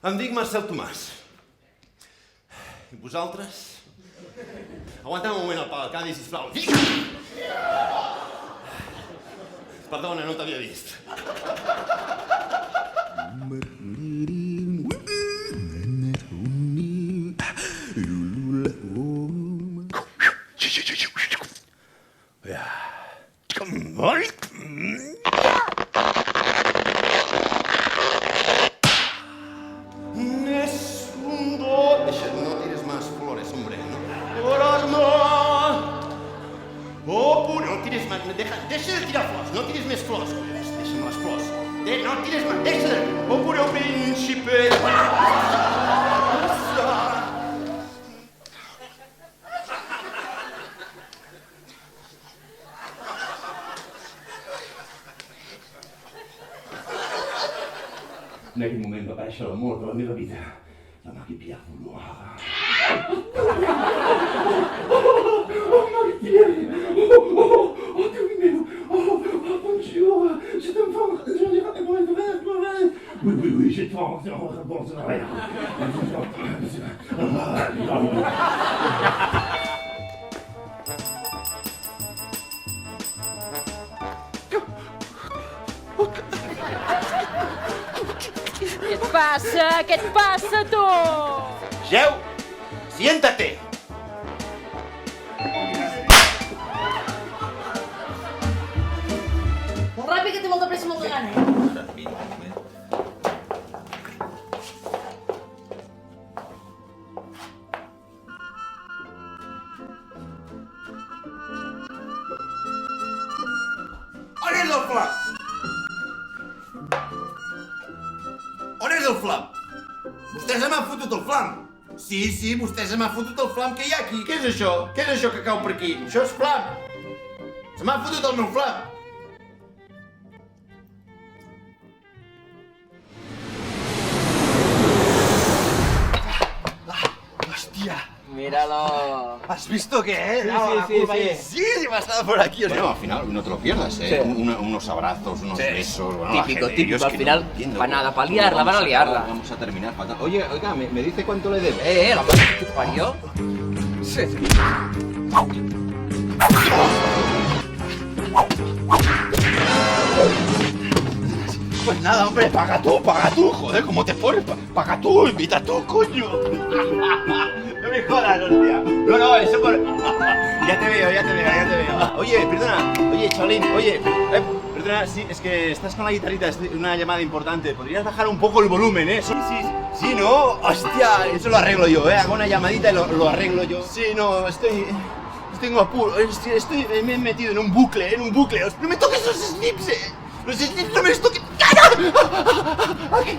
Em dic Marcel Tomàs. I vosaltres? Aguanta'm un moment el Cadi, sisplau. Perdona, no t'havia vist. No tires más flores, hombre. No tires más. Deixa de tirar flors. No tires més flors. Deixa'm les flors. No tires más. Deixa de... Puro príncipe. En aquell moment va aparèixer l'amor de la meva vida. La Marie-Pierre Vouloir. Marie-Pierre! Dieu meu! Bonjour! C'est un fort... Oui, j'ai tort. Bon, c'est rien. Què et passa, tu? Seu! Siéntate! Molt ràpid, que té molta pressa i molta gana. On és el flam? On és el flam? Vostès m'han fotut el flam. Sí, vostès m'han fotut el flam que hi ha aquí. Què és això? Què és això que cau per aquí? Això és flam. Se m'han fotut el meu flam. Hòstia. Míralo. ¿Has visto qué es? Sí, me ha estado por aquí. Bueno, al final no te lo pierdas, ¿eh? Sí. Unos abrazos, unos besos... Bueno, Típico. Al final, para nada, para liarla, van a liarla. Vamos a terminar fatal. Oye, oiga, ¿me dice cuánto le debe? La madre que te parió. Sí. Pues nada, hombre, paga tú, joder, ¿cómo te pones? Paga tú, invita tú, coño. No me jodas, hostia. No, eso por... Ya te veo. Oye, perdona, chavalín, perdona, sí, es que estás con la guitarrita, es una llamada importante. ¿Podrías bajar un poco el volumen, eh? Sí, ¿no? Hostia, eso lo arreglo yo, hago una llamadita y lo arreglo yo. Sí, no, tengo apuro, me he metido en un bucle, no me toques los slips, Los slips no me los toques. ¡Aquí!